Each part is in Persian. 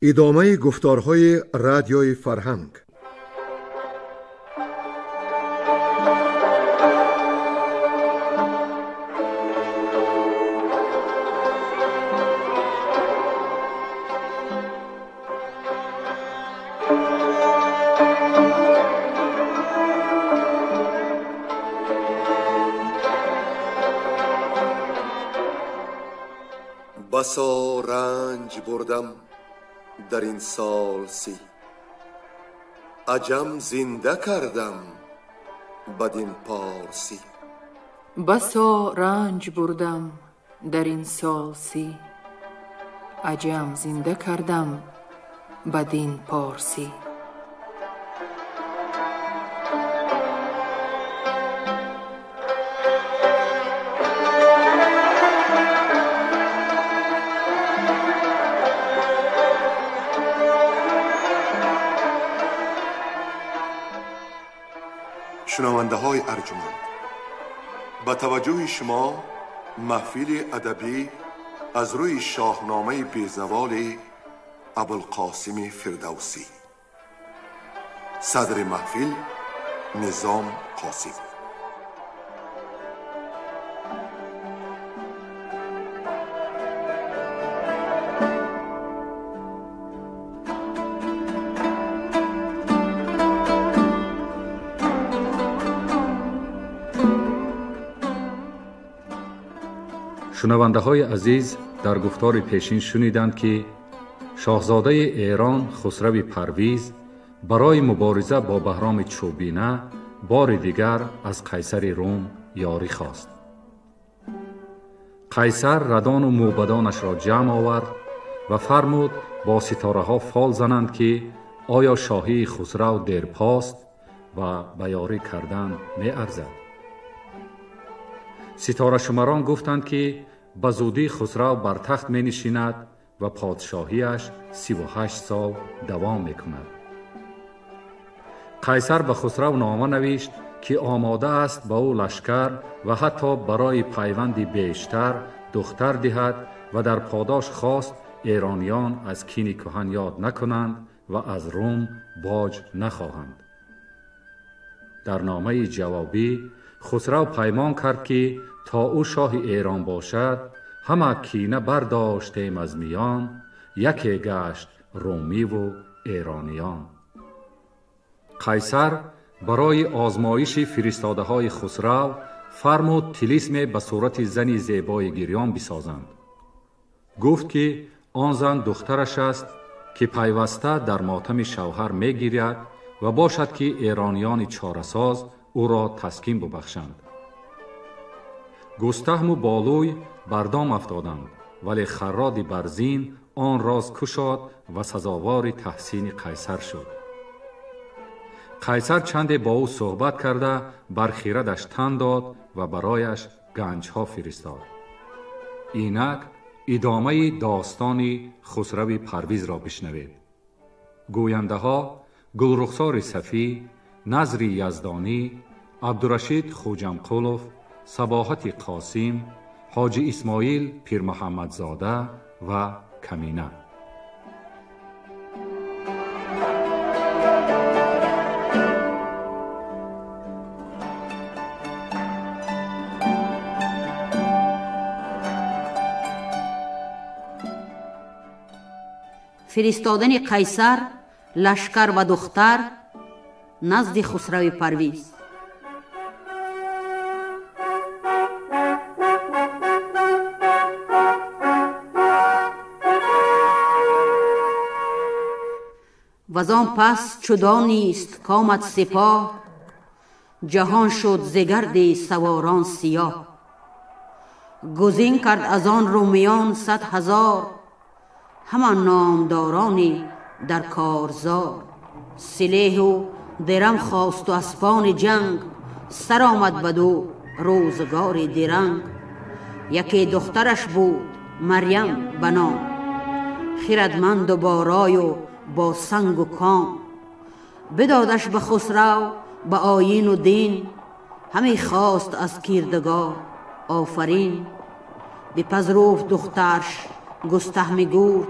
ادامه گفتارهای رادیوی فرهنگ. بسا رنج بردم در این سال سی، عجم زنده کردم بدین پارسی. بسا رنج بردم در این سال سی، عجم زنده کردم بدین پارسی. شنونده های ارجمند، با توجه شما محفل ادبی از روی شاهنامه بیزوال ابوالقاسم فردوسی. صدر محفل نظام قاسم. شنونده های عزیز، در گفتار پیشین شنیدند که شاهزاده ایران خسرو پرویز برای مبارزه با بهرام چوبینه بار دیگر از قیصر روم یاری خواست. قیصر ردان و موبدانش را جمع آورد و فرمود با ستاره ها فال زنند که آیا شاهی خسرو دیرپاست و به یاری کردن می ارزد. ستاره شمران گفتند که به زودی خسرو بر تخت می نشیند و پادشاهیش 38 سال دوام می کند. قیصر به خسرو نامه نوشت که آماده است به او لشکر و حتی برای پیوندی بیشتر دختر دهد و در پاداش خواست ایرانیان از کین کهن یاد نکنند و از روم باج نخواهند. در نامه جوابی خسرو پیمان کرد که تا او شاه ایران باشد همه کینه برداشتیم از میان، یکی گشت رومی و ایرانیان. قیصر برای آزمایش فرستاده های خسرو فرمود طلسم به صورت زنی زیبای گریان بسازند. گفت که آن زن دخترش است که پیوسته در ماتم شوهر می گیرد و باشد که ایرانیان چاره‌ساز او را تسکین ببخشند. گستهم و بالوی بردام افتادند، ولی خراد برزین آن راز کشاد و سزاوار تحسین قیصر شد. قیصر چندی با او صحبت کرده بر خیردش تن داد و برایش گنج ها فرستاد. اینک ادامه داستان خسرو پرویز را بشنوید. گوینده ها گلرخسار صفی، نظر یزدانی، عبدالرشید خوجمقلوف، صباحت قاسم، حاجی اسماعیل پیر محمد زاده و کمینه. فرستادن قیصر لشکر و دختر نزد خسرو پرویز. وزان پس چو دانست کآمد سپاه، جهان شد ز گرد سواران سیاه. گزین کرد از آن رومیان 100,000، همان نامدارانی در کارزار. سلیح و درم خواست و اسپان جنگ، سر آمد بدو روزگار درنگ. یکی دخترش بود مریم به نام، خردمند و با رای و با سنگ و کام. بدادش به خسرو به آیین و دین، همی خواست از کردگار آفرین. بپذیرفت دخترش گستهم گورد،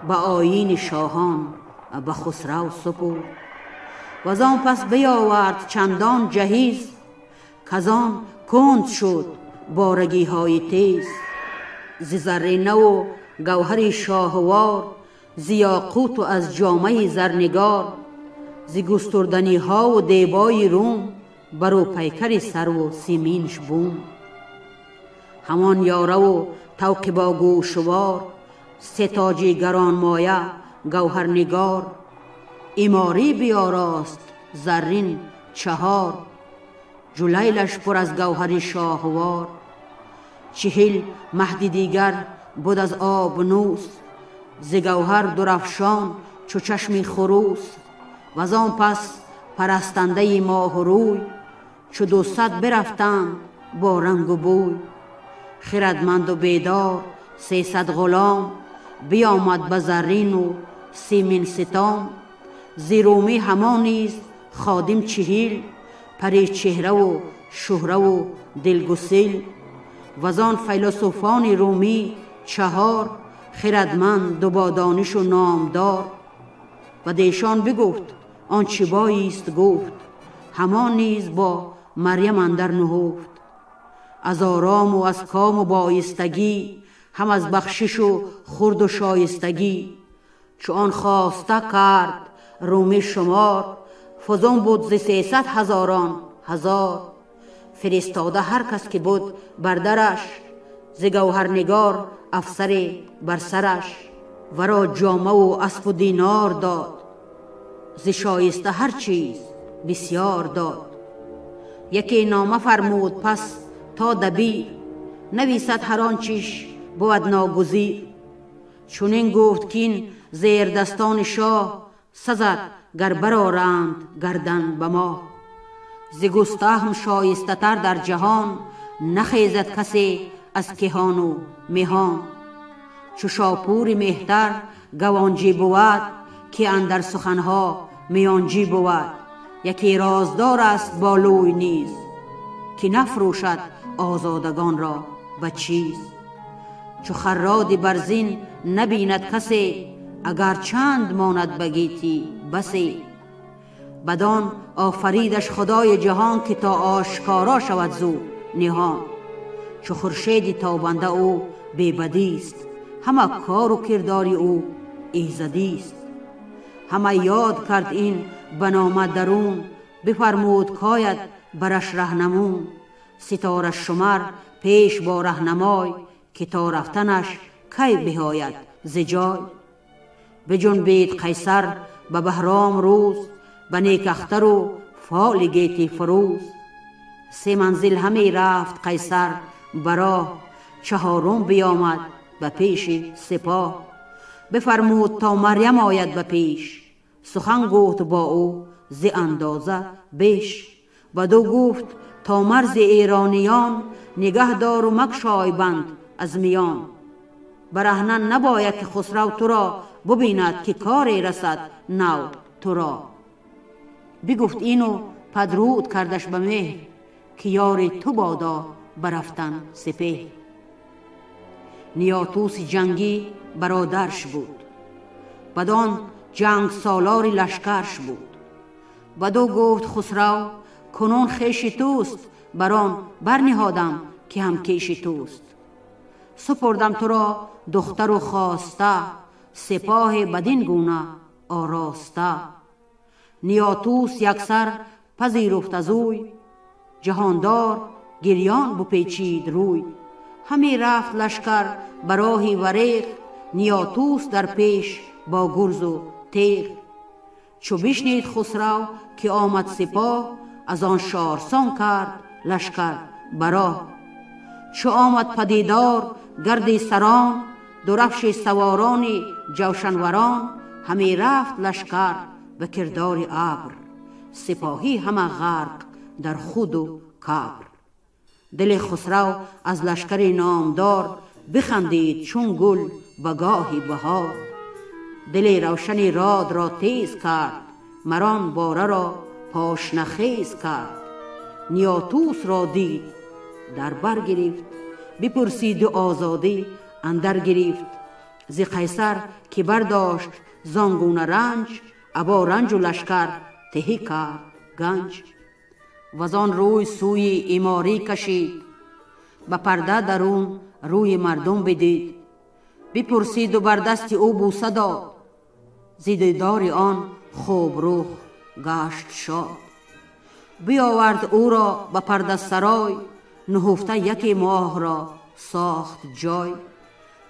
به آیین شاهان به خسرو سپرد. وزان پس بیاورد چندان جهیز، کزان کند شد بارگی های تیز. ز زر نو و گوهر شاهوار، ز یاقوت و از جامه زرنگار. ز گستردنی ها و دیبای روم، برو پیکر سرو و سیمینش بوم. همان یاره و طوق با گوشوار، سه تاجی گران مایه گوهر نگار. ایماری بیاراست زرین چهار، جلیلش پر از گوهر شاهوار. 40 مهد دیگر بود از آب نوس، ز گوهر درفشان چو چشم خروس. وزان پس پرستنده ماه و روی، چو 200 برفتند با رنگ و بوی. خردمند و بیدار 300 غلام، بیامد به زرین و سیمین ستام. ز رومی همان نیز خادم 40، پری چهره و شهره و دلگسل. وزان فیلسوفان رومی 4، خردمند و با دانش و نامدار. و دیشان بگفت آنچه بایست گفت، همان نیز با مریم اندر نهفت. از آرام و از کام و بایستگی، هم از بخشش و خورد و شایستگی. چو آن خواسته کرد رومی شمار، فزون بود ز 300 هزاران هزار. فرستاده هر کس که بود بر درش، ز گوهرنگار افسر بر سرش. ورا جامه و اسب و دینار داد، ز شایسته هر چیز بسیار داد. یکی نامه فرمود پس تا دبیر، نویسد هر آنچش بود ناگزیر. چنین گفت کین زیر دستان شاه، سزد گر برآرند گردن به ما. ز گستهم شایسته تر در جهان، نخیزد کسی از کهان و مهان. چو شاپور مهتر گوانجی بود، که اندر سخنها میانجی بود. یکی رازدار است بالوی نیز، که نفروشد آزادگان را به چیز. چو خراد برزین نبیند کسی، اگر چند ماند بگیتی بسی. بدان آفریدش خدای جهان، که تا آشکارا شود زو نهان. چو خورشید تابنده او بیبدیست، همه کار و کرداری او ایزدیست. همه یاد کرد این به نام درون، بفرمود کاید برش رهنمون. ستاره شمر پیش با رهنمای، که تا رفتنش کی بهاید ز جای. بجنبید قیصر به بهرام روز، به نیک اختر و فال گیتی فروز. 3 منزل همی رفت قیصر براه، 4م بیامد به پیش سپاه. بفرمود تا مریم آید به پیش، سخن گفت با او ز اندازه بیش. بدو گفت تا مرز ایرانیان، نگه دار و مگشای بند از میان. برهنن نباید که خسرو تو را ببیند، که کاری رسد نو تو را. بگفت اینو پدرود کردش به مهر، که یار تو بادا برفتن سپهر. نیاتوس جنگی برادرش بود، بدان جنگ سالاری لشکرش بود. بدو گفت خسرو کنون خویش توست، بران برنهادم که هم کیش توست. سپردم تو را دختر و خواسته، سپاه بدین گونه آراسته. نیاتوس یکسر پذیرفت از اوی، جهاندار گریان بپیچید روی. همی رفت لشکر براهی وریغ، نیاتوس در پیش با گرز و تیغ. چو بشنید خسرو که آمد سپاه، از آن شارسان کرد لشکر براه. چو آمد پدیدار گرد سران، درفش سواران جوشنوران. همی رفت لشکر به کردار ابر، سپاهی همه غرق در خود و کبر. دل خسرو از لشکر نامدار، بخندید چون گل به گاهی بهار. دل روشن راد را تیز کرد، مران باره را پاشنخیز کرد. نیاتوس را دید در بر گرفت، بپرسید و آزادی اندر گرفت. ز قیصر که برداشت زانگونه رنج، ابا رنج و لشکر تهی کرد گنج. وزان روی سوی اماری کشید، به پرده درون روی مردم بدید. بپرسید و بر دست او بوسه داد، ز دیدار آن خوب روح گشت شاد. بیاورد او را به پرده سرای، نهفته یکی ماه را ساخت جای.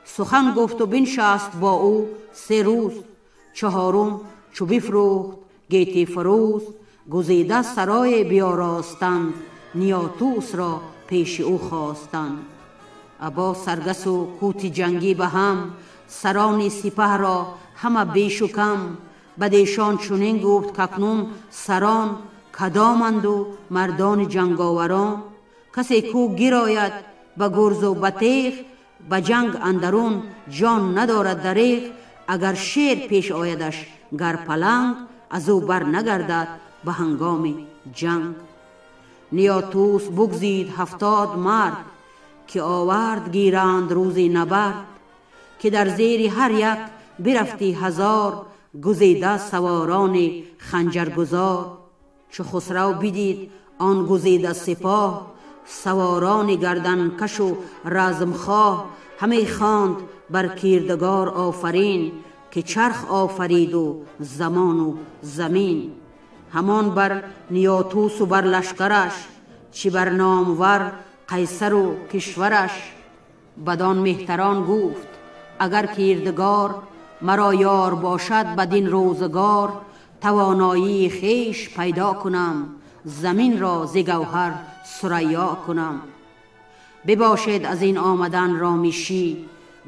سخن گفت و بنشست با او 3 روز، چهارم چو بفروخت گیتی فروز. گزیده سرای بیاراستند، نیاتوس را پیش او خواستند. ابا سرگس و کوت جنگی به هم، سران سپه را همه بیش و کم. بدیشان چنین گفت کاکنون سران، کدامند و مردان جنگاوران. کسی کو گراید به گرز و به تیغ، به جنگ اندرون جان ندارد دریغ. اگر شیر پیش آیدش گر پلنگ، از او بر نگردد به هنگام جنگ. نیاتوس بگزید 70 مرد، که آورد گیرند روزی نبرد. که در زیر هر یک برفتی 1000، گزیده سواران خنجرگزار. چو خسرو بدید آن گزیده سپاه، سواران گردن کش و رزمخواه. همه خواند بر کردگار آفرین، که چرخ آفرید و زمان و زمین. همان بر نیاتوس و بر لشکرش، چی بر نامور قیصر و کشورش. بدان مهتران گفت اگر کردگار، مرا یار باشد بدین روزگار. توانایی خیش پیدا کنم، زمین را ز گوهر ثریا کنم. بباشد از این آمدن رامیشی،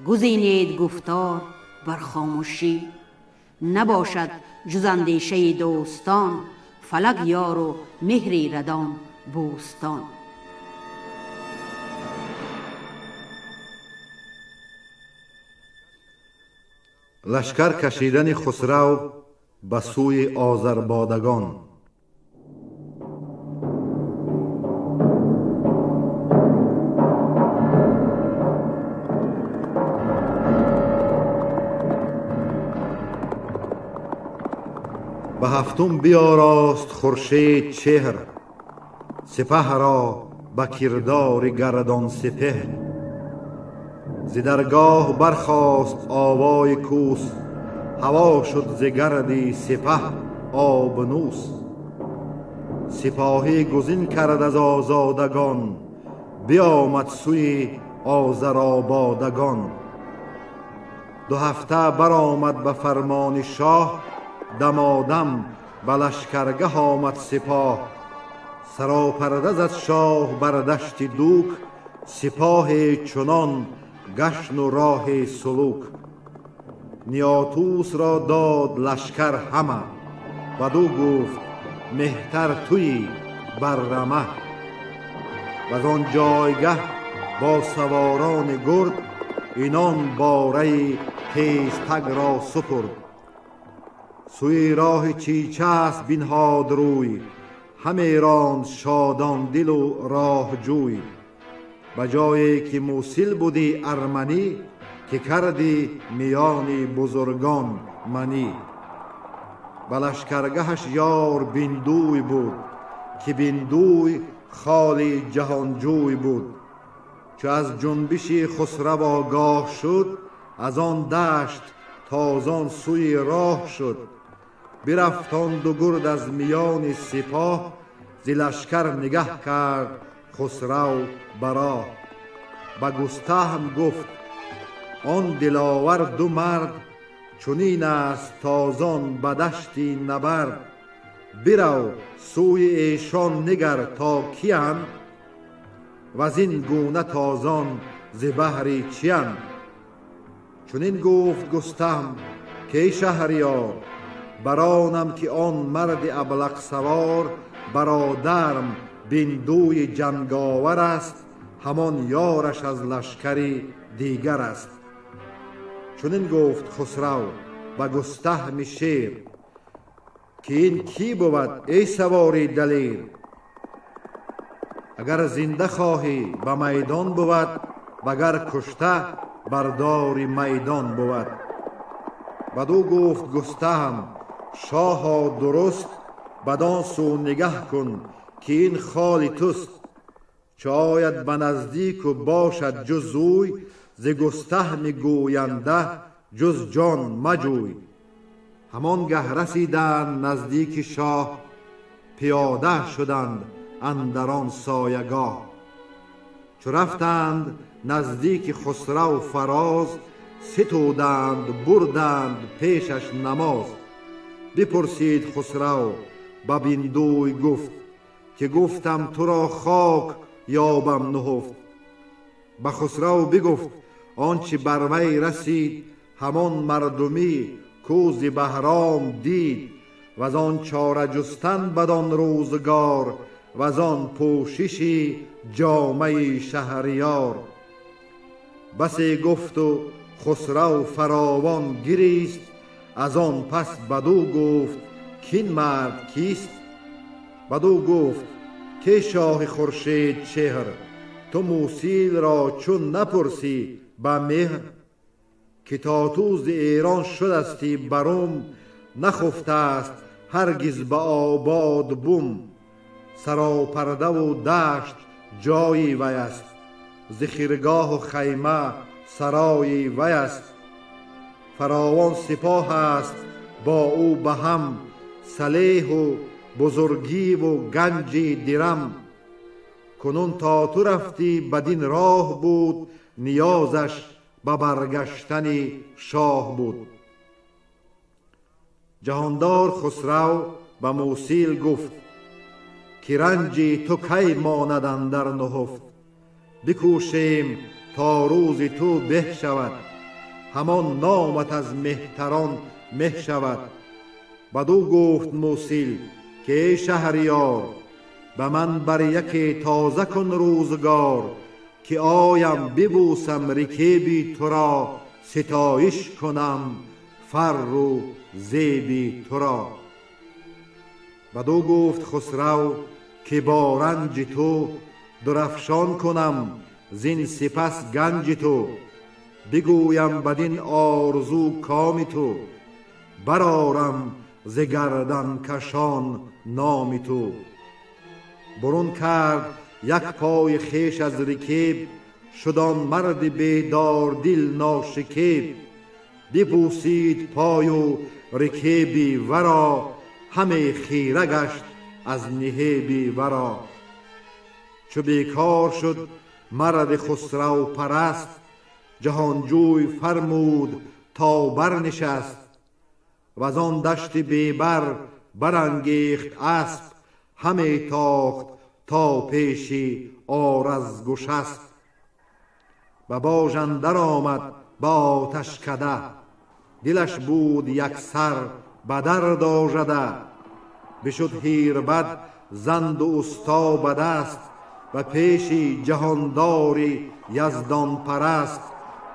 گزینید گفتار بر خاموشی. نباشد جز اندیشه دوستان، فلک یار و مهری ردان بوستان. لشکر کشیدن خسرو به سوی آذربادگان. به 7م بیاراست خورشید چهر، سپه را به کردار گردان سپهر. ز درگاه برخاست آوای کوس، هوا شد ز گردی سپه آبنوس. سپاهی گزین کرد از آزادگان، بیامد سوی آذرآبادگان. 2 هفته برآمد به فرمان شاه، دمادم به لشکرگه آمد سپاه. سراپرده زد شاه بر دشت دوک، سپاه چنان گشن و راه سلوک. نیاتوس را داد لشکر همه، بدو گفت مهتر تویی بر رمه. وزان جایگه با سواران گرد، اینان باره تیزتگ را سپرد. سوی راه چیچست بنهاد روی، همه راند شادان دل و راه جوی. به جایی که موسیل بودی ارمنی، که کردی میان بزرگان منی. به لشکرگهش یار بیندوی بود، که بیندوی خال جهانجوی بود. چو از جنبش خسرو آگاه شد، از آن دشت تازان سوی راه شد. برفتند و گرد از میان سپاه، ز لشکر نگه کرد خسرو براه. به گستهم گفت آن دلاور 2 مرد، چنین است تازان به دشتی نبرد. برو سوی ایشان نگر تا کیند، وزین گونه تازان ز بهر چیند. چنین گفت گستهم که ای شهریار، برانم که آن مرد ابلق سوار، برادرم بیندوی جنگاور است. همان یارش از لشکری دیگر است. چنین گفت خسرو به گستهم شیر، که این کی بود ای سواری دلیر. اگر زنده خواهی به میدان بود، وگر کشته بردار میدان بود. بدو گفت گستهم شاها درست، بدان سو نگه کن که این خال توست. شاید به نزدیک و باشد جز اوی، ز گستهم گوینده جز جان مجوی. همان گه رسیدند نزدیک شاه، پیاده شدند اندران سایگاه. چو رفتند نزدیک خسرو فراز، ستودند بردند پیشش نماز. بپرسید خسرو به بیندوی گفت، که گفتم تو را خاک یابم نهفت. به خسرو بگفت آنچه بر وی رسید، همان مردمی کوز بهرام دید. و از آن چاره جستن بدان روزگار، و از آن پوششی جامه شهریار. بسی گفت و خسرو فراوان گریست، از آن پس بدو گفت کین مرد کیست. بدو گفت که شاه خورشید چهر، تو موسیل را چون نپرسی به مهر. که تا تو ز ایران شدستی بروم، نخفته است هرگز به آباد بوم. سراپرده و دشت جایی وی است، ز خیرگاه و خیمه سرایی وی است. فراوان سپاه است با او به هم، سلیح و بزرگی و گنجی درم. کنون تا تو رفتی بدین راه بود، نیازش به برگشتن شاه بود. جهاندار خسرو به موسیل گفت، که رنجی تو کی ماند اندر نهفت. بکوشیم تا روز تو به شود، همان نامت از مهتران مه شود. بدو گفت موسیل که ای شهریار، به من بر یکی تازه کن روزگار. که آیم ببوسم رکیبی تو را، ستایش کنم فر و زیبی تو را. بدو گفت خسرو که با رنج تو، درفشان کنم زین سپس گنج تو. بگویم بدین آرزو کام تو، برارم ز گردن کشان نام تو. برون کرد یک پای خیش از رکیب، شدان مرد بیدار دل ناشکیب. ببوسید پای و رکیبی ورا، همه خیره گشت از نهیبی ورا. چو بیکار شد مرد خسرو پرست، جهانجوی فرمود تا برنشست. و از آن دشت بیبر برانگیخت اسب، همه تاخت تا پیشی آرز گشست. به باژ اندر آمد با آتش کده، دلش بود یک سر به درد آژده. بشد هیربد زند و استا به دست، و پیشی جهانداری یزدان پرست.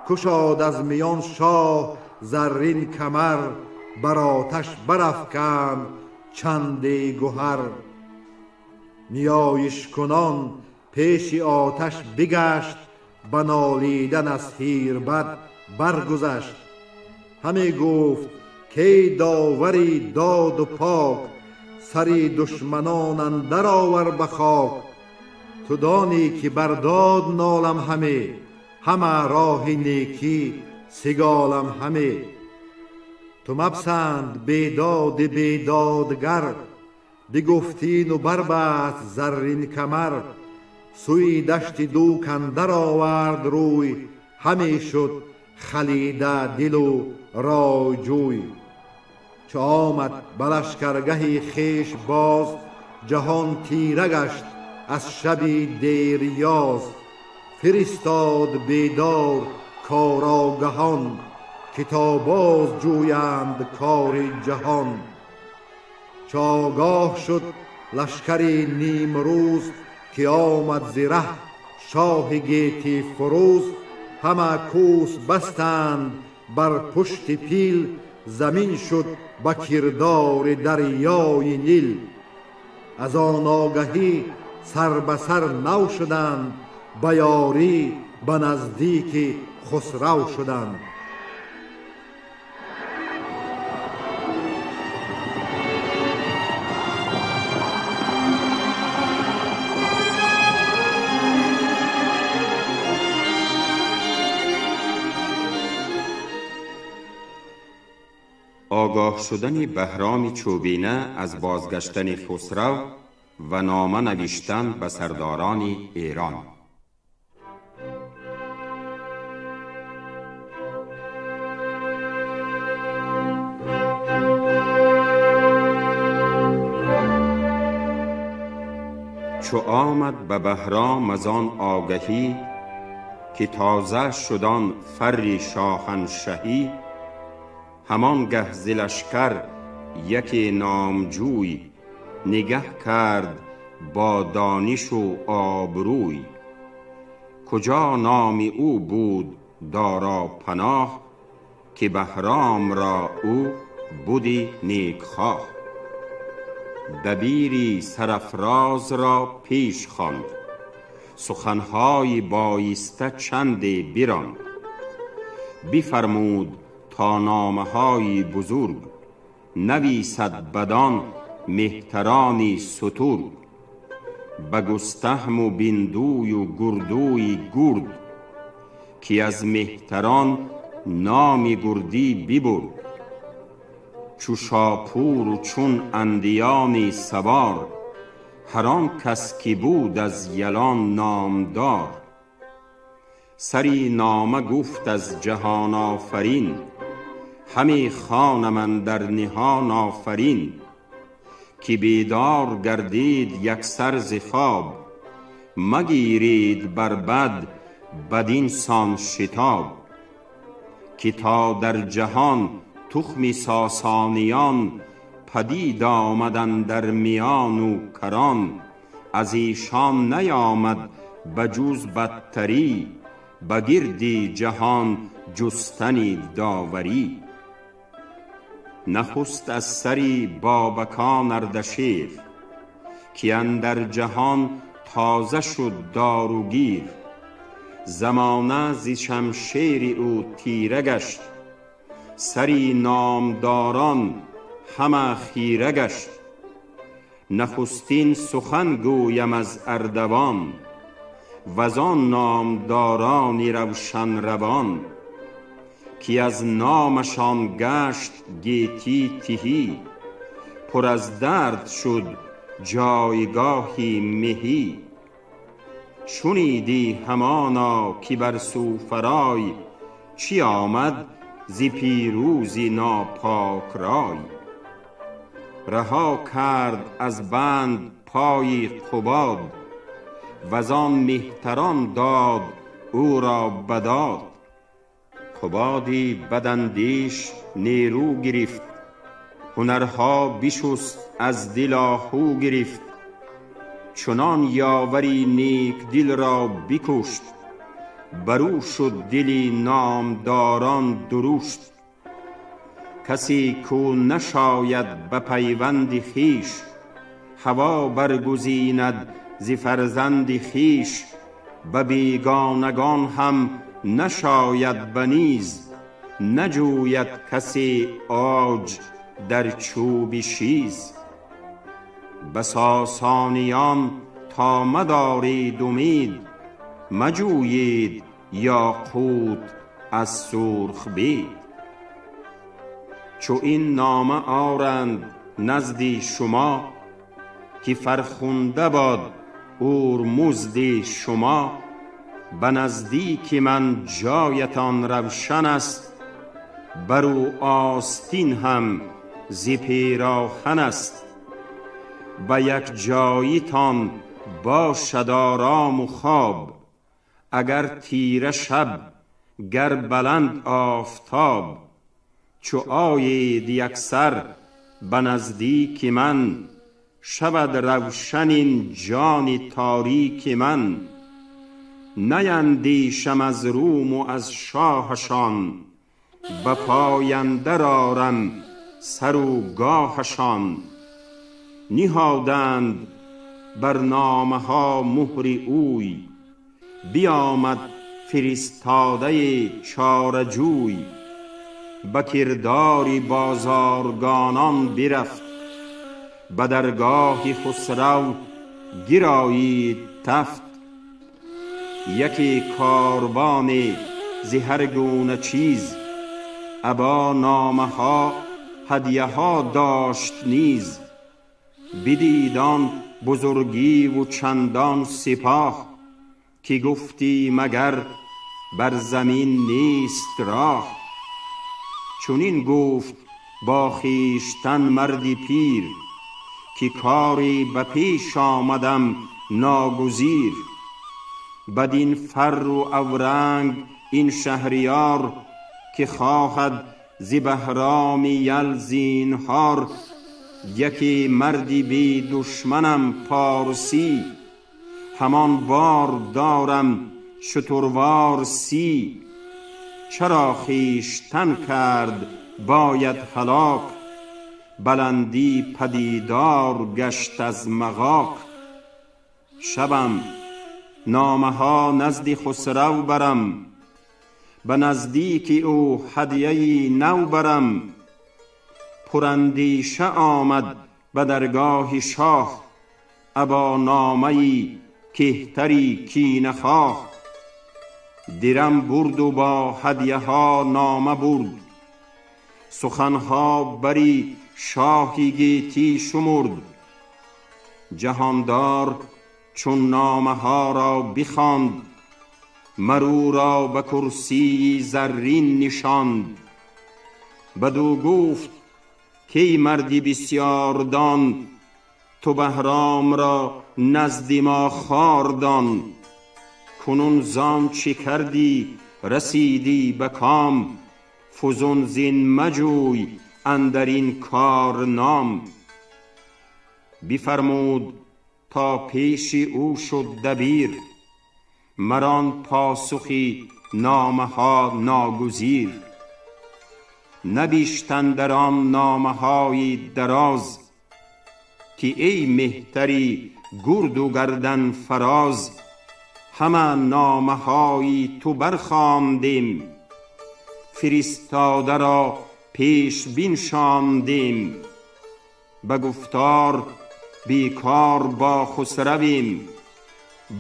کشاد از میان شاه زرین کمر، بر آتش برافکند چندی گهر. نیایش کنان پیش آتش بگشت، بنالیدن از هیربد برگذشت. همی گفت که داوری داد و پاک، سری دشمنان اندر آور به خاک. تو دانی که بر داد نالم همه راه نیکی سگالم همه. تو مپسند بیداد بیدادگر، بگفتین و بربست زرین کمر. سوی دشت دوک اندر آورد روی، همی شد خلیده دل و رای جوی. چو آمد به لشکرگه خویش باز، جهان تیره گشت از شبی دیریاز. فرستاد بیدار کارآگهان، که تا باز جویند کار جهان. چو آگاه شد لشکری نیم روز، که آمد ز ره شاه گیتی فروز. همه کوس بستند بر پشت پیل، زمین شد به کردار دریای نیل. از آن آگهی سر به سر نو شدند، به یاری به نزدیک خسرو شدند. آگاه شدن بهرام چوبینه از بازگشتن خسرو و نامه نوشتن به سرداران ایران. چو آمد به بهرام از آن آگهی که تازه شدان فر شاهنشهی، همان گه ز لشکر یکی نامجوی نگه کرد با دانش و آبروی. کجا نام او بود دارا پناه، که بهرام را او بودی نیکخواه. دبیری سرافراز را پیش خواند، سخنهای بایسته چندی براند. بفرمود تا نامه‌های بزرگ، نویسد بدان مهترانی سترگ. به گستهم و بندوی و گردوی گرد، که از مهتران نام گردی ببرد. چو شاپور و چون اندیان سوار، هر آن کس که بود از یلان نامدار. سری نامه گفت از جهان آفرین، همی خوانم اندر نهان آفرین. که بیدار گردید یکسر ز خواب، مگیرید بر بد بدین سان شتاب. که تا در جهان تخم ساسانیان، پدید آمدن در میان و کران. از ایشان نیامد بجوز بدتری، بگردی جهان جستنی داوری. نخست از سری بابکان اردشیر، که اندر جهان تازه شد داروگیر. زمانه ز شمشیر او تیره گشت، سری نامداران همه خیره گشت. نخستین سخن گویم از اردوان، وزان نامداران روشن روان. که از نامشان گشت گیتی تهی، پر از درد شد جایگاهی مهی. شنیدی همانا که بر سوفرای، چی آمد ز پیروزی ناپاک رای. رها کرد از بند پای قباد، وزان مهتران داد او را بداد. قبادی بداندیش نیرو گرفت، هنرها بشست از دل آهو گرفت. چنان یاوری نیک دل را بکشت، برو شد دلی نامداران درشت. کسی کو نشاید به پیوند خویش، هوا برگزیند ز فرزند خویش. به بیگانگان هم نشاید به نیز، نجوید کسی عاج در چوب شیز. به ساسانیان تا مدارید امید، مجویید یاقوت از سرخ بید. چو این نامه آرند نزد شما، که فرخنده باد اورمزد شما. به نزدیک من جایتان روشن است، برو آستین هم ز پیراهن است. به یک جایتان باشد آرام و خواب، اگر تیره شب گر بلند آفتاب. چو آیید یکسر به نزدیک من، شود روشن این جان تاریک من. نیندیشم از روم و از شاهشان، به پای اندر آرم سر و گاهشان. نهادند بر نامه ها مهر اوی، بیامد فرستاده چارجوی، به کرداری بازارگانان برفت. به درگاه خسرو گرایید تفت. یکی کاروان ز هر گونه چیز، ابا نامه ها هدیه ها داشت نیز. بدیدان بزرگی و چندان سپاه، که گفتی مگر بر زمین نیست راه. چونین گفت با خویشتن مردی پیر، که کاری به پیش آمدم ناگزیر. بدین فر و اورنگ این شهریار، که خواهد ز بهرام یل زینهار. یکی مردی بی دشمنم پارسی، همان بار دارم شتروار سی. چرا خویشتن کرد باید هلاک، بلندی پدیدار گشت از مغاک. شبم نامه ها نزد خسرو برم، به نزدیک او هدیه نو برم. پراندیشه آمد به درگاه شاه، ابا نامه‌ای کهتری کینه خواه. درم برد و با هدیه ها نامه برد، سخنها بری شاهی گیتی شمرد. جهاندار چون نامه ها را بخواند، مرو را به کرسی زرین نشاند. بدو گفت که مردی بسیار دان، تو بهرام را نزد ما خاردان. کنون زان چی کردی رسیدی به کام، فزون زین مجوی اندر این کار نام. بفرمود تا پیش او شد دبیر، مران پاسخی نامه ها ناگزیر. نبیشتن در آن نامه های دراز، که ای مهتری گرد و گردن فراز. همه نامه های تو برخواندیم، فرستاده را پیش بنشاندیم. به گفتار بیکار با خسرویم،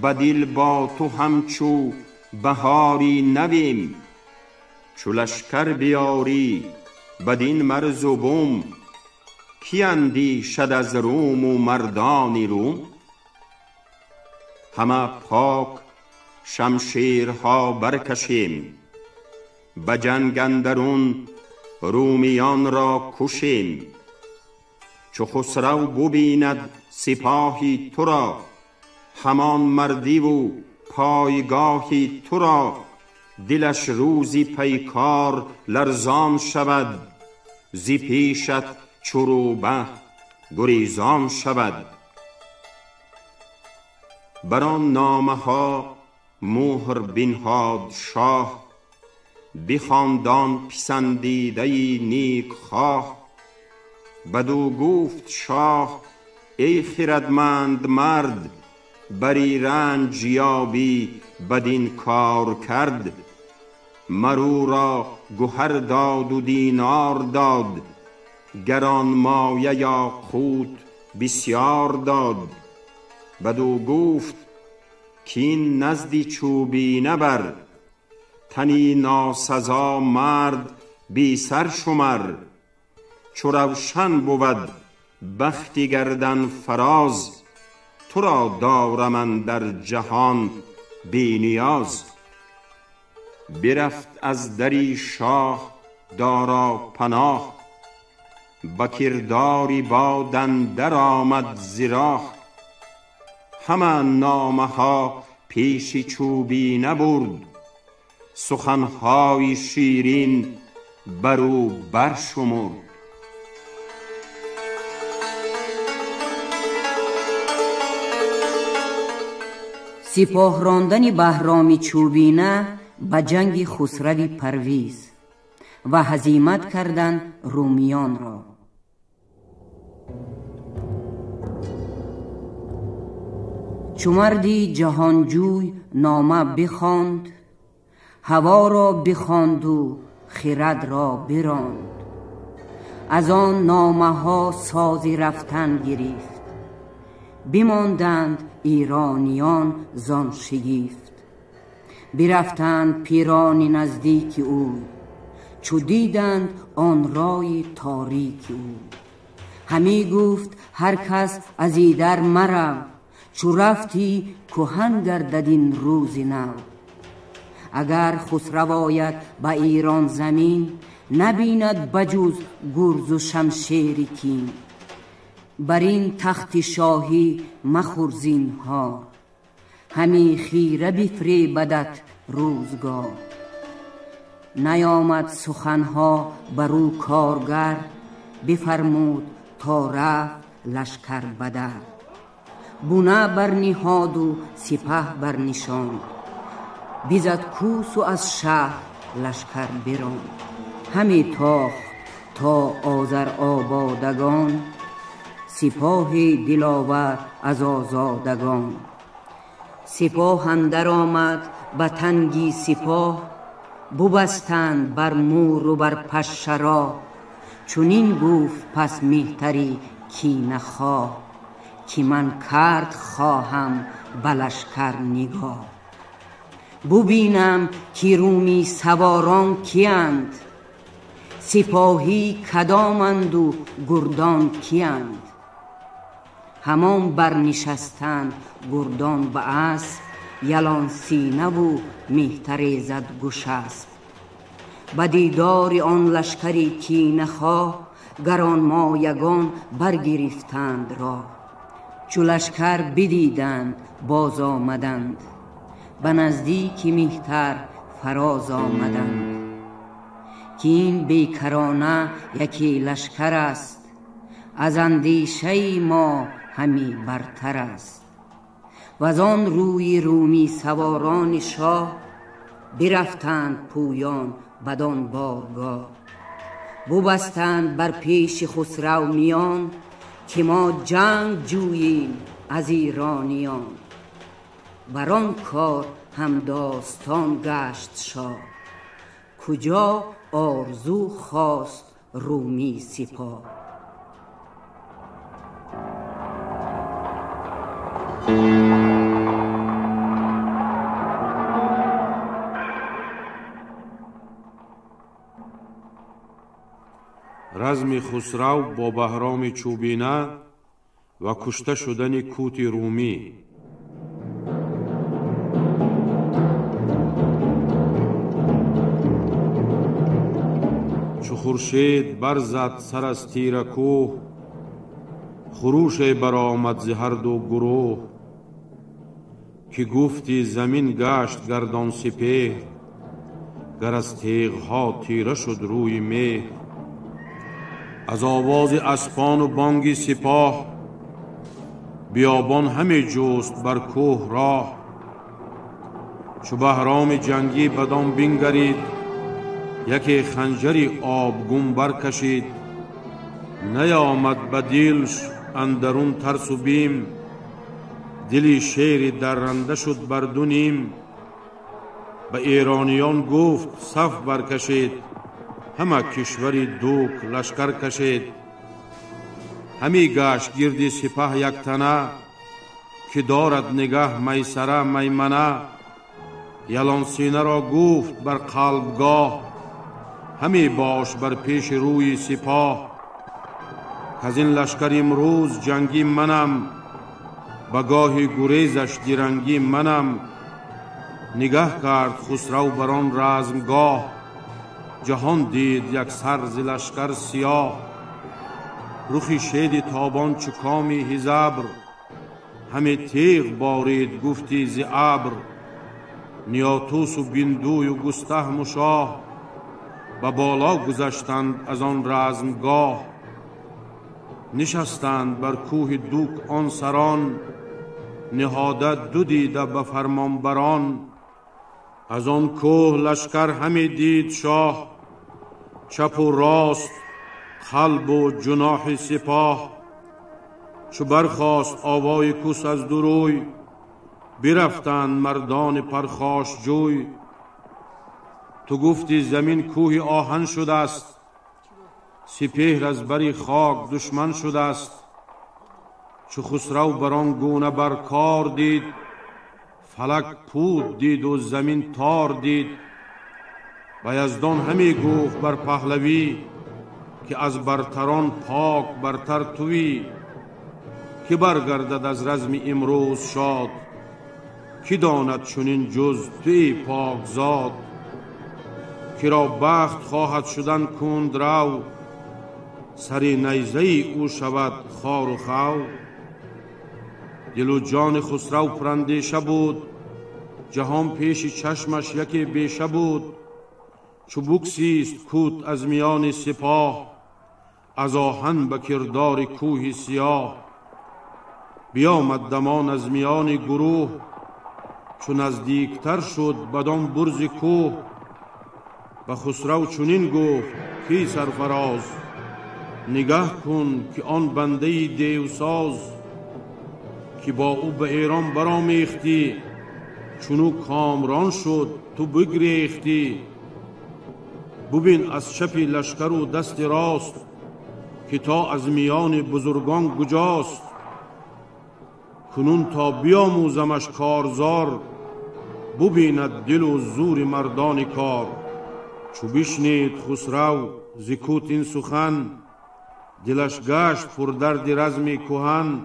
به دل با تو همچو بهاری نویم. چو لشکر بیاری بدین مرز و بوم، کی اندیشد از روم و مردان روم. همه پاک شمشیرها برکشیم، به جنگ اندرون رومیان را کشیم. چو خسرو ببیند سپاهی تو را، همان مردی و پایگاهی تو را. دلش روزی پیکار لرزان شود، ز پیشت چو روبه گریزان شود. بر آن نامه ها مهر بنهاد شاه، بخواند آن پسندیده نیک خواه. بدو گفت شاه ای خردمند مرد، بری رنج یابی بدین کار کرد. مرو را گهر داد و دینار داد، گران مایه یاقوت بسیار داد. بدو گفت کین نزدی چوبی نبر، تنی ناسزا مرد بی سر شمر. چو روشن بود بختی گردن فراز، تو را دارم اندر جهان بی نیاز. برفت از دری شاه دارا پناه، به کرداری با اندر آمد ز راه. همه نامه ها پیش چوبی نبرد، سخنهای شیرین برو برشمرد. سپاه راندن بهرام چوبینه به جنگ خسرو پرویز و هزیمت کردن رومیان را. چو مردی جهانجوی نامه بخواند، هوا را بخواند و خرد را براند. از آن نامه ها سازی رفتن گرفت، بماندند ایرانیان زان شگفت. برفتند پیران نزدیک او، چو دیدند آن رای تاریک او. همی گفت هر کس از ایدر مرو، چو رفتی کهن گردد این روز نو. اگر خسرو آید به ایران زمین، نبیند بجز گرز و شمشیر کین. بر این تخت شاهی مخور زینهار، همی خیره بفریبدت روزگار. نیامد سخنها بر او کارگر، بفرمود تا رفت لشکر بدر. بونه برنهاد و سپه برنشاند، بزد کوس و از شهر لشکر براند. همی تاخت تا آذر آبادگان، سپاه دلاور از آزادگان. سپاه اندر آمد به تنگی سپاه، ببستند بر مور و بر پشه را. چنین گفت پس مهتری کینه خواه، که من کرد خواهم به لشکر نگاه. ببینم که رومی سواران کیند، سپاهی کدامند و گردان کیند. همان برنشستند گردان به اسب، یلان سینه و مهتر زد گشسب. به دیدار آن لشکری کینه خواه، گرانمایگان برگرفتند راه. چو لشکر بدیدند باز آمدند، به نزدیک مهتر فراز آمدند. که این بیکرانه یکی لشکر است، از اندیشه ما همی برتر است. و از آن روی رومی سواران شاه، برفتند پویان بدان بارگاه. ببستند بر پیش خسرو میان، که ما جنگ جوییم از ایرانیان. بران کار هم داستان گشت شاه، کجا آرزو خواست رومی سپاه. رزم خسرو با بهرام چوبینه و کشته شدن کوت رومی. چو خورشید برزد سر از تیره کوه، خروش برآمد ز هر دو گروه. که گفتی زمین گشت گردان سپهر، گر از تیغها تیره شد روی مهر. از آواز اسپان و بانگ سپاه، بیابان همه جست بر کوه راه. چو بهرام جنگی بدان بنگرید، یکی خنجری آبگون برکشید. نیامد به دلش اندرون ترس و بیم، دلی شیر درنده شد بر دو نیم. به ایرانیان گفت صف برکشید، همه کشوری دوک لشکر کشید. همی گشت گردی سپه یک تنه، که دارد نگه میسره میمنه. یلان سینه را گفت بر قلبگاه، همی باش بر پیش روی سپاه. که از این لشکر امروز جنگی منم، به گاه گریزش درنگی منم. نگه کرد خسرو بران رزمگاه، جهان دید یک سر ز لشکر سیاه. رخی شید تابان چو کامی هزبر، همه تیغ بارید گفتی ز ابر. نیاتوس و بندوی و گستهم و شاه، به بالا گذشتند از آن رزمگاه. نشستند بر کوه دوک آن سران، نهاده دو دیده به فرمان بران. از آن کوه لشکر همی دید شاه، چپ و راست خلب و جناح سپاه. چو برخاست آوای کوس از دو روی، برفتند مردان پرخاش جوی. تو گفتی زمین کوه آهن شده است، سپهر از بری خاک دشمن شده است. چو خسرو بران گونه بر کار دید، فلک پود دید و زمین تار دید. و یزدان همی گفت بر پهلوی، که از برتران پاک برتر توی. که برگردد از رزم امروز شاد، کی داند چنین جز توی پاک زاد. که را بخت خواهد شدن کند رو، سری نیزه او شود خار و خو. دل و جان خسرو پرندیشه بود، جهان پیش چشمش یکی بیشه بود. چو بگسیست کوت از میان سپاه، از آهن به کردار کوه سیاه. بیامد دمان از میان گروه، چو نزدیکتر شد بدان برز کوه. به خسرو چنین گفت کی سرفراز، نگه کن که آن بنده دیوساز. که با او به ایران برآمیختی، چونو کامران شد تو بگریختی. ببین از چپ لشکر و دست راست، که تا از میان بزرگان گجاست. کنون تا بیاموزمش کارزار، ببیند دل و زور مردان کار. چو بشنید خسرو ز کوت این سخن، دلش گشت پر درد رزم کهن.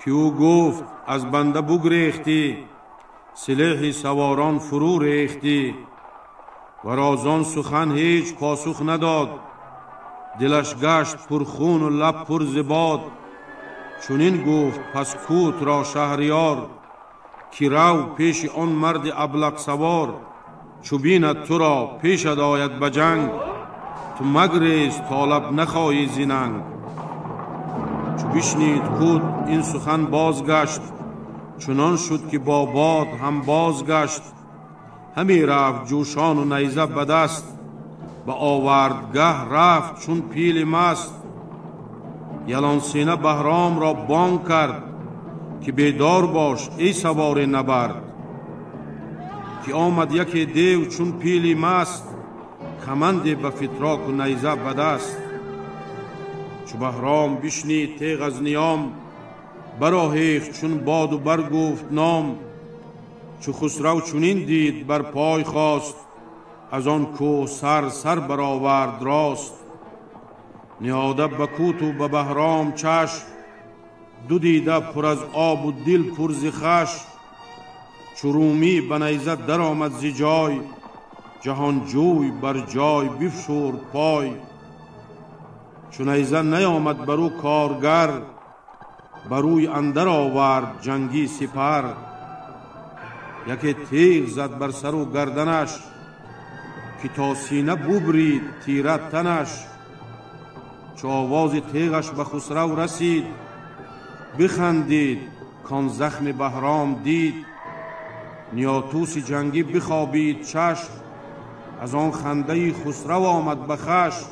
که او گفت از بنده بگریختی، سلاح سواران فرو ریختی. و رازان سخن هیچ پاسخ نداد، دلش گشت پر خون و لب پر ز باد. چنین گفت پس کوت را شهریار، که رو پیش آن مرد ابلق سوار. چو بیند تو را پیشت آید به جنگ، تو مگریز تا لب نخواهی ز ننگ. چو بشنید کوت این سخن بازگشت، چنان شد که با باد هم بازگشت. همی رفت جوشان و نیزه به دست، به آوردگه رفت چون پیل مست. یلان سینه بهرام را بانگ کرد، که بیدار باش ای سوار نبرد. که آمد یکی دیو چون پیلی مست، کمند به فتراک و نیزه به دست. چو بهرام بشنید تیغ از نیام، برآهیخت چون باد و برگفت نام. چو خسرو چنین دید بر پای خواست، از آن کوه سر برآورد راست. نهاده به کوت و به بهرام چشم، دو دیده پر از آب و دل پر ز خشم. چو رومی به نیزه در آمد ز جای، جهان جوی بر جای بفشرد پای. چو نیزه نیامد برو کارگر، بروی اندر آورد جنگی سپر. یکی تیغ زد بر سر و گردنش، که تا سینه ببرید تیره تنش. چو آواز تیغش به خسرو رسید، بخندید کان زخم بهرام دید. نیاتوس جنگی بخوابید چشم، از آن خنده خسرو آمد به خشم.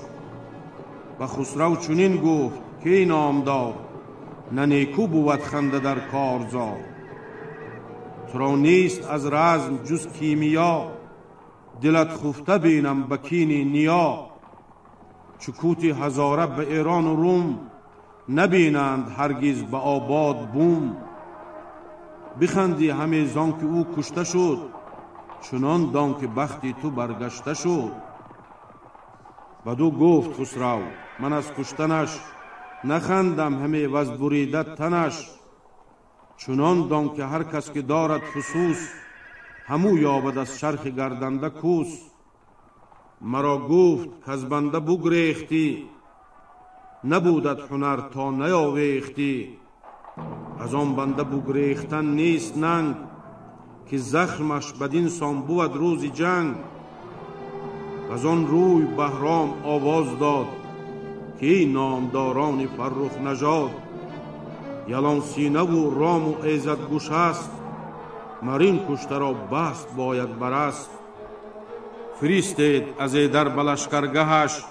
و خسرو چنین گفت که نامدار، نه نیکو بود خنده در کارزار. تو را نیست از رزم جز کیمیا، دلت خفته بینم به کین نیا. چو کوت هزاره به ایران و روم، نبینند هرگز به آباد بوم. بخندی همه زان که او کشته شد، چنان دان که بختی تو برگشته شد. بدو گفت خسرو من از کشتنش، نخندم همه و از بریده تنش. چنان دان که هر کس که دارد فسوس، همو یابد از چرخ گردنده کوس. مرا گفت که از بنده بگریختی، نبودت هنر تا نیاویختی. از آن بنده بگریختن نیست ننگ، که زخمش بدین سان بود روز جنگ. از آن روی بهرام آواز داد، که این نامداران فرخ نژاد. یلان سینه و رام و ایزد گوش است، مرین کشته را بست باید برست. فرستید از ایدر به لشکرگهش،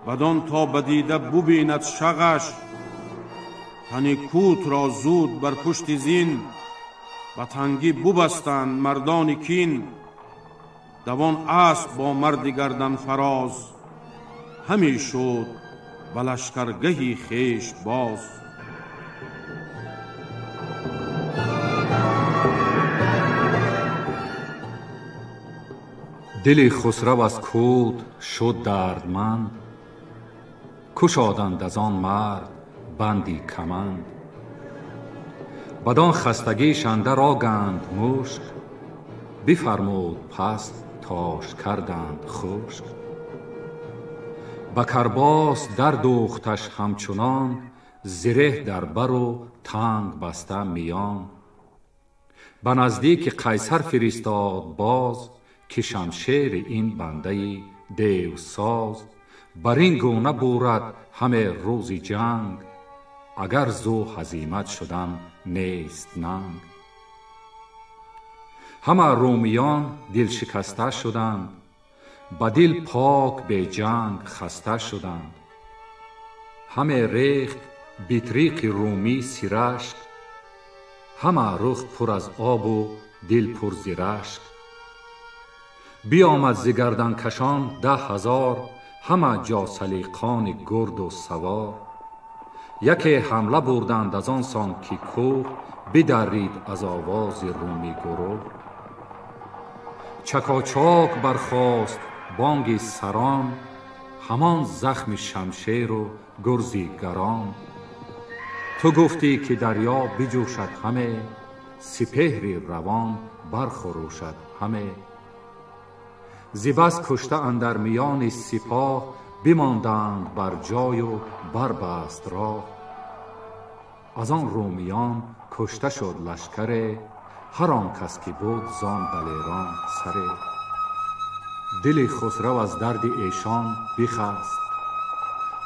بدان تا بدیده ببیند شغش. تن کوت را زود بر پشت زین، به تنگی ببستند مردان کین. دوان اسب با مرد گردن فراز، همی شد به لشکرگهی خویش باز. دل خسرو از کود شد دردمند، کشادند از آن مرد بندی کمند. بدان خستگیش اندر آگند مشک، بفرمود پس تاش کردند خشک. به کرباس در دوختش همچنان، زره در بر و تنگ بسته میان. به نزدیک قیصر فرستاد باز، که شمشیر این بنده دیو ساز. بر این گونه بورد همه روز جنگ، اگر زو هزیمت شدن نیست ننگ. همه رومیان دل شکسته شدند، به دل پاک به جنگ خسته شدند. همه ریخت بیطریق رومی سیرشک، همه رخ پر از آب و دل پر ز رشک. بیامد ز گردن کشان 10,000، همه جاسلیقان گرد و سوار. یکی حمله بردند از آن سان که کوه، بدرید از آواز رومی گروه. چکاچاک برخاست بانگ سران، همان زخم شمشیر و گرزی گران. تو گفتی که دریا بجوشد همه، سپهر روان برخروشد همه. ز بس کشته اندر میان سپاه، بماندند بر جای و بربست راه. از آن رومیان کشته شد لشکر، هر آن کس که بود زان دلیران سره. دل خسرو از درد ایشان بخست،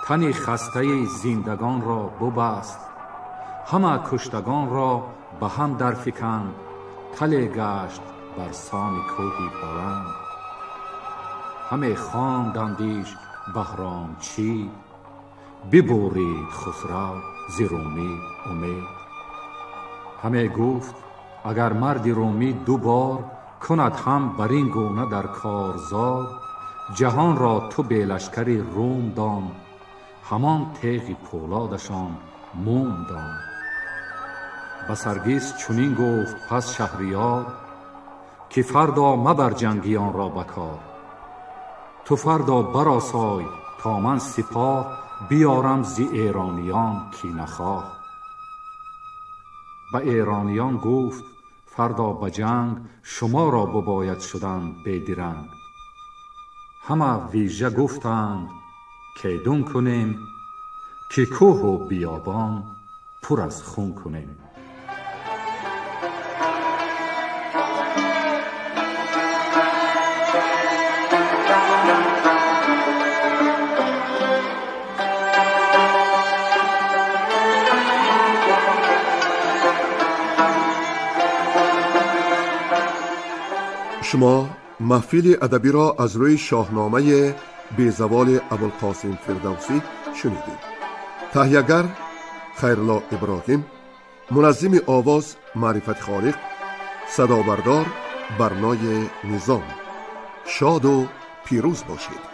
تن خسته زندگان را ببست. همه کشتگان را به هم در فکند، تله گشت بر سان کوهی بلند. همه خواندندیش بهرام چی، ببرید خسرو ز رومی امید. همه گفت اگر مرد رومی 2 بار، کند هم بر این گونه در کارزار. جهان را تو به لشکر روم دان، همان تیغ پولادشان موم دان. به سرگیس چنین گفت پس شهریار، که فردا مبر جنگیان را بکار. تو فردا برآسای تا من سپاه، بیارم ز ایرانیان کینه خواه. به ایرانیان گفت فردا به جنگ، شما را بباید شدن بیدرنگ. همه ویژه گفتند کیدون کنیم، که کوه و بیابان پر از خون کنیم. شما محفل ادبی را از روی شاهنامه بیزوال ابوالقاسم فردوسی شنیدید. تهیه‌گر خیرالله ابراهیم، منظم آواز معرفت خالق، صدا بردار برنای نظام. شاد و پیروز باشید.